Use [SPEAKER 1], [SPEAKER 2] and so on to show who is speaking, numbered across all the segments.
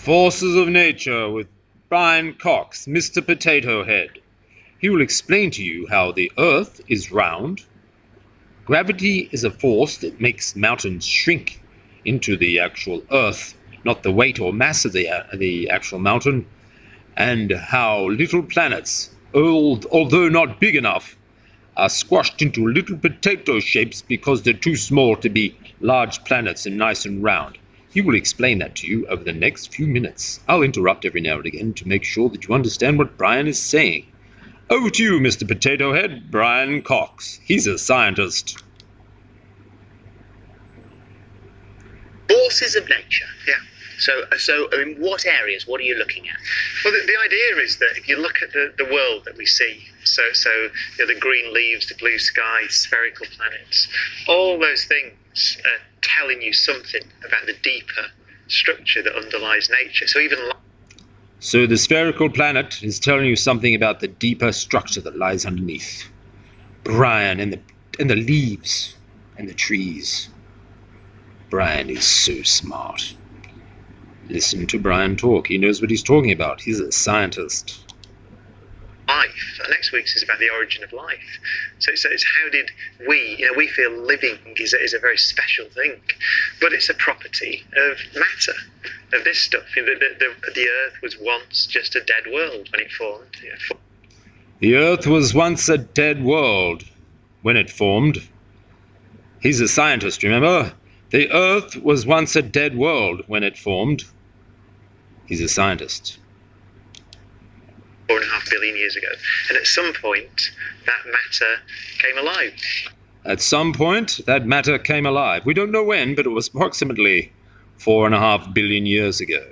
[SPEAKER 1] Forces of Nature with Bryan Cox, Mr. Potato Head. He will explain to you how the Earth is round. Gravity is a force that makes mountains shrink into the actual Earth, not the weight or mass of the actual mountain, and how little planets, although not big enough, are squashed into little potato shapes because they're too small to be large planets and nice and round. He will explain that to you over the next few minutes. I'll interrupt every now and again to make sure that you understand what Bryan is saying. Over to you, Mr. Potato Head, Bryan Cox. He's a scientist.
[SPEAKER 2] Forces of nature. Yeah. So in what areas? What are you looking at?
[SPEAKER 3] Well, the idea is that if you look at the world that we see, so the green leaves, the blue sky, spherical planets, all those things are telling you something about the deeper structure that underlies nature.
[SPEAKER 1] So the spherical planet is telling you something about the deeper structure that lies underneath. Bryan, and the leaves and the trees. Bryan is so smart. Listen to Bryan talk. He knows what he's talking about. He's a scientist.
[SPEAKER 3] Life. Next week's is about the origin of life. So it's how did we feel living is a very special thing, but it's a property of matter, of this stuff. The Earth was once just a dead world when it formed.
[SPEAKER 1] The Earth was once a dead world when it formed. He's a scientist, remember? The Earth was once a dead world when it formed. He's a scientist.
[SPEAKER 3] 4.5 billion years ago. And at some point, that matter came alive.
[SPEAKER 1] At some point, that matter came alive. We don't know when, but it was approximately 4.5 billion years ago.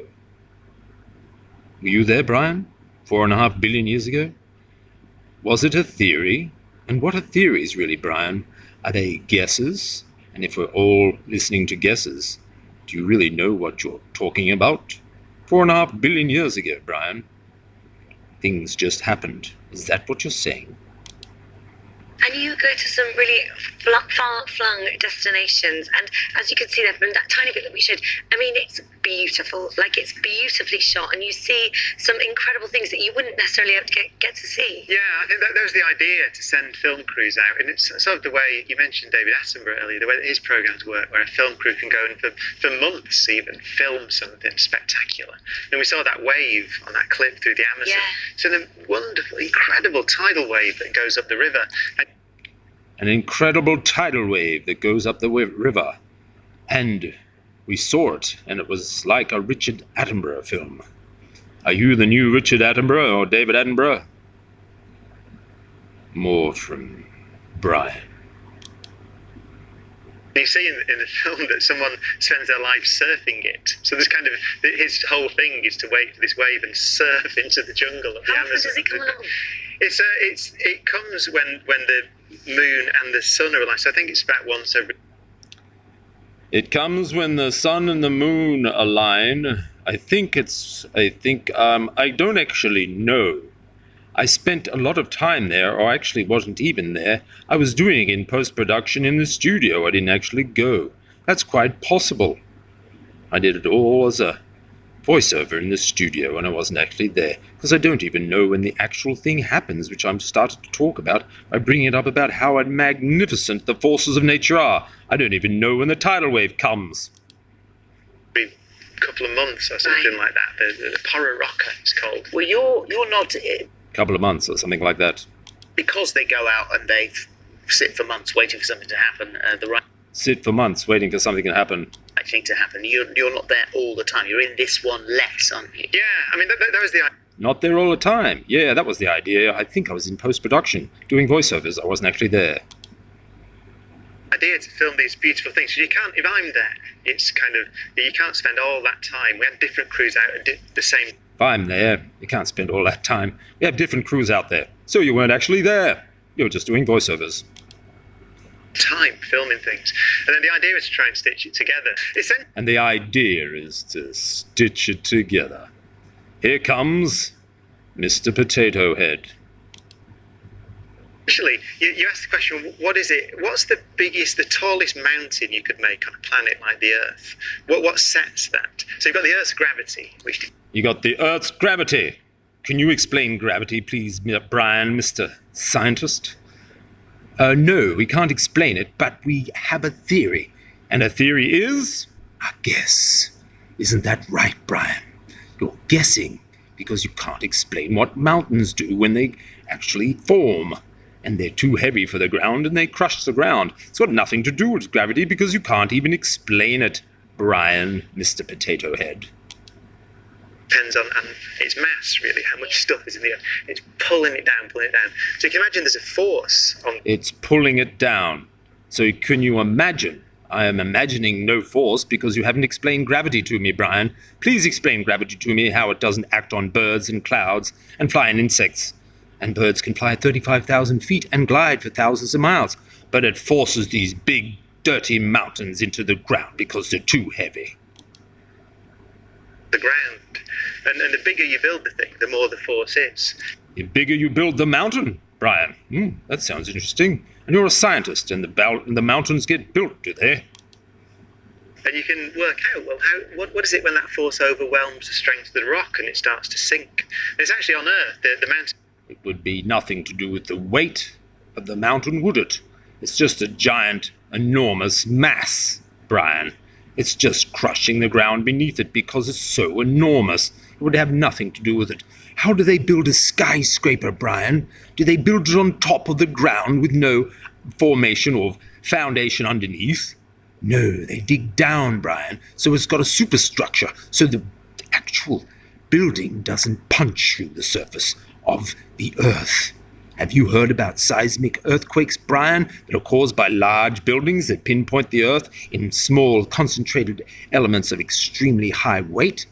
[SPEAKER 1] Were you there, Bryan? 4.5 billion years ago? Was it a theory? And what are theories, really, Bryan? Are they guesses? And if we're all listening to guesses, do you really know what you're talking about? 4.5 billion years ago, Bryan. Things just happened. Is that what you're saying?
[SPEAKER 4] And you go to some really far-flung destinations, and as you can see there from that tiny bit that we showed, I mean, it's beautiful. Like, it's beautifully shot, and you see some incredible things that you wouldn't necessarily have to get to see.
[SPEAKER 3] Yeah, I think that was the idea, to send film crews out. And it's sort of the way you mentioned David Attenborough earlier, the way that his programs work, where a film crew can go in for months even, film something spectacular. And we saw that wave on that clip through the Amazon.
[SPEAKER 4] Yeah.
[SPEAKER 3] It's a wonderful, incredible tidal wave that goes up the river.
[SPEAKER 1] An incredible tidal wave that goes up the river. And we saw it, and it was like a Richard Attenborough film. Are you the new Richard Attenborough or David Attenborough? More from Bryan.
[SPEAKER 3] You see in the film that someone spends their life surfing it. So there's his whole thing is to wait for this wave and surf into the jungle of the Amazon.
[SPEAKER 4] How does it come along?
[SPEAKER 3] It comes when the moon and the sun are aligned. So I think it's about once every...
[SPEAKER 1] It comes when the sun and the moon align. I don't actually know. I spent a lot of time there, or actually wasn't even there. I was doing it in post-production in the studio. I didn't actually go. That's quite possible. I did it all as a voiceover in the studio, and I wasn't actually there, because I don't even know when the actual thing happens, which I'm started to talk about by bringing it up about how magnificent the forces of nature are. I don't even know when the tidal wave comes.
[SPEAKER 3] A couple of months or something like that. The Pororoca it's called.
[SPEAKER 2] Well, you're not...
[SPEAKER 1] Couple of months or something like that.
[SPEAKER 2] Because they go out and they sit for months waiting for something to happen,
[SPEAKER 1] Sit for months waiting for something to happen.
[SPEAKER 2] Right thing to happen. You're not there all the time. You're in this one less, aren't you?
[SPEAKER 3] Yeah, I mean, that was the idea.
[SPEAKER 1] Not there all the time. Yeah, that was the idea. I think I was in post-production, doing voiceovers. I wasn't actually there.
[SPEAKER 3] Idea to film these beautiful things. So you can't, if I'm there, it's you can't spend all that time. We had different crews out and did the same.
[SPEAKER 1] If I'm there, you can't spend all that time. We have different crews out there. So you weren't actually there. You were just doing voiceovers.
[SPEAKER 3] Time filming things. And then the idea is to try and stitch it together.
[SPEAKER 1] And the idea is to stitch it together. Here comes Mr. Potato Head.
[SPEAKER 3] Actually, you asked the question, what is it? What's the tallest mountain you could make on a planet like the Earth? What sets that? So you've got the Earth's gravity, which...
[SPEAKER 1] You got the Earth's gravity. Can you explain gravity, please, Bryan, Mr. Scientist? No, we can't explain it, but we have a theory. And a theory is a guess. Isn't that right, Bryan? You're guessing because you can't explain what mountains do when they actually form. And they're too heavy for the ground and they crush the ground. It's got nothing to do with gravity because you can't even explain it, Bryan, Mr. Potato Head.
[SPEAKER 3] Depends on its mass, really, how much stuff is in the Earth. It's pulling it down. So you can imagine there's a force on...
[SPEAKER 1] It's pulling it down. So can you imagine? I am imagining no force because you haven't explained gravity to me, Bryan. Please explain gravity to me, how it doesn't act on birds and clouds and flying insects. And birds can fly at 35,000 feet and glide for thousands of miles. But it forces these big, dirty mountains into the ground because they're too heavy.
[SPEAKER 3] The ground. And the bigger you build the thing, the more the force is.
[SPEAKER 1] The bigger you build the mountain, Bryan. That sounds interesting. And you're a scientist, and the mountains get built, do they?
[SPEAKER 3] And you can work out, well, what is it when that force overwhelms the strength of the rock and it starts to sink? And it's actually on Earth, the mountain...
[SPEAKER 1] It would be nothing to do with the weight of the mountain, would it? It's just a giant, enormous mass, Bryan. It's just crushing the ground beneath it because it's so enormous. It would have nothing to do with it. How do they build a skyscraper, Bryan? Do they build it on top of the ground with no formation or foundation underneath? No, they dig down, Bryan, so it's got a superstructure, so the actual building doesn't punch through the surface of the Earth. Have you heard about seismic earthquakes, Bryan, that are caused by large buildings that pinpoint the Earth in small, concentrated elements of extremely high weight?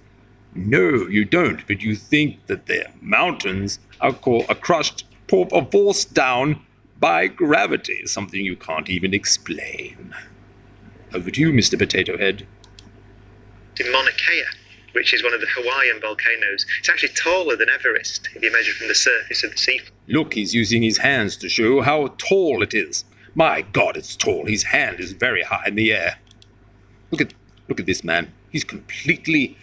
[SPEAKER 1] No, you don't, but you think that the mountains are crushed or forced down by gravity, something you can't even explain. Over to you, Mr. Potato Head.
[SPEAKER 3] In Mauna Kea, which is one of the Hawaiian volcanoes. It's actually taller than Everest if you measure from the surface of the sea.
[SPEAKER 1] Look, he's using his hands to show how tall it is. My God, it's tall. His hand is very high in the air. Look at this man. He's completely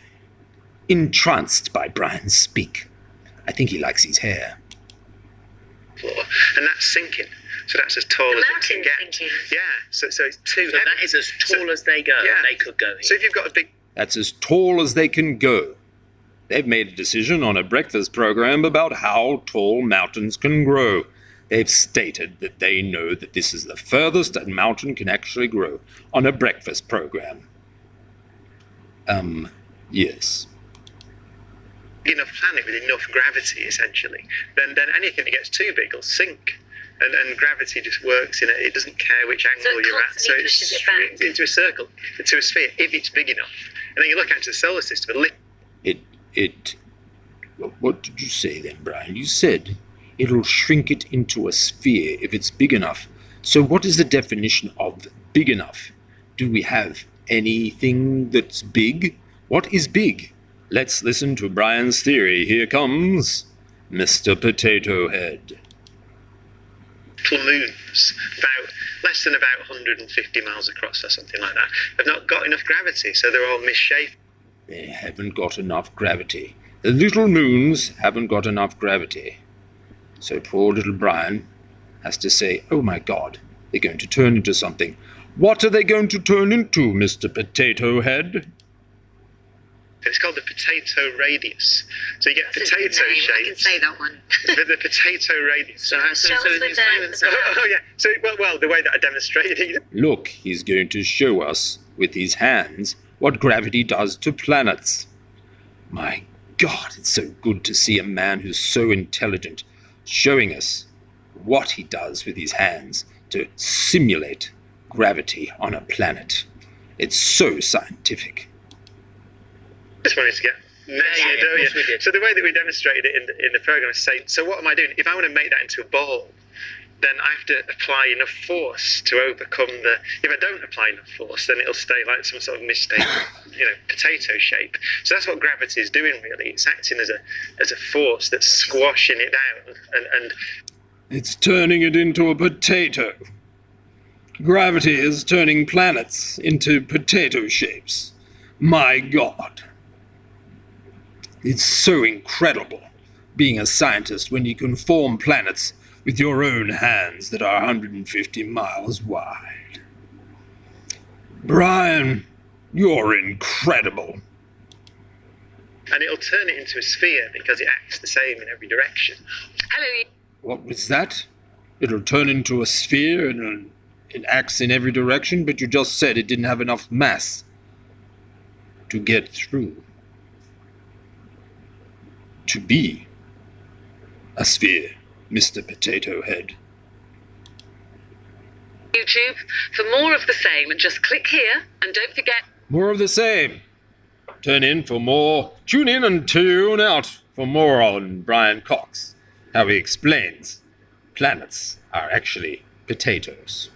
[SPEAKER 1] entranced by Bryan's speak. I think he likes his hair.
[SPEAKER 3] And that's sinking. So that's as tall as it can get.
[SPEAKER 4] Sinking.
[SPEAKER 3] Yeah, so it's too
[SPEAKER 2] So
[SPEAKER 3] heavy.
[SPEAKER 2] that is as tall as they go.
[SPEAKER 3] Yeah.
[SPEAKER 2] They could go.
[SPEAKER 3] So if you've got a big...
[SPEAKER 1] That's as tall as they can go. They've made a decision on a breakfast program about how tall mountains can grow. They've stated that they know that this is the furthest a mountain can actually grow on a breakfast program. Yes.
[SPEAKER 3] enough planet with enough gravity, essentially, then anything that gets too big will sink. And gravity just works in it. It doesn't care which angle you're at. So it shrinks into a circle, into a sphere, if it's big enough. And then you look out to the solar system and
[SPEAKER 1] what did you say then, Bryan? You said it'll shrink it into a sphere if it's big enough. So what is the definition of big enough? Do we have anything that's big? What is big? Let's listen to Bryan's theory. Here comes Mr. Potato Head.
[SPEAKER 3] little moons, less than about 150 miles across or something like that, have not got enough gravity, so they're all misshapen.
[SPEAKER 1] They haven't got enough gravity. The little moons haven't got enough gravity. So poor little Bryan has to say, oh my God, they're going to turn into something. What are they going to turn into, Mr. Potato Head?
[SPEAKER 3] It's called the potato radius. So you get potato shape.
[SPEAKER 4] I can say that one.
[SPEAKER 3] the potato radius.
[SPEAKER 2] So
[SPEAKER 3] Oh yeah. So well, the way that I demonstrated it.
[SPEAKER 1] Look, he's going to show us with his hands what gravity does to planets. My God, it's so good to see a man who's so intelligent showing us what he does with his hands to simulate gravity on a planet. It's so scientific.
[SPEAKER 3] Just wanted to get measured, don't you? So the way that we demonstrated it in the program is saying, so what am I doing? If I want to make that into a ball, then I have to apply enough force to overcome if I don't apply enough force, then it'll stay like some sort of mistake, potato shape. So that's what gravity is doing, really. It's acting as a force that's squashing it down. And
[SPEAKER 1] It's turning it into a potato. Gravity is turning planets into potato shapes. My God. It's so incredible being a scientist when you can form planets with your own hands that are 150 miles wide. Bryan, you're incredible.
[SPEAKER 3] And it'll turn it into a sphere because it acts the same in every direction.
[SPEAKER 4] Hello.
[SPEAKER 1] What was that? It'll turn into a sphere and it acts in every direction, but you just said it didn't have enough mass to get through. To be a sphere, Mr. Potato Head.
[SPEAKER 5] YouTube for more of the same, and just click here and don't forget.
[SPEAKER 1] More of the same. Tune in and tune out for more on Bryan Cox, how he explains planets are actually potatoes.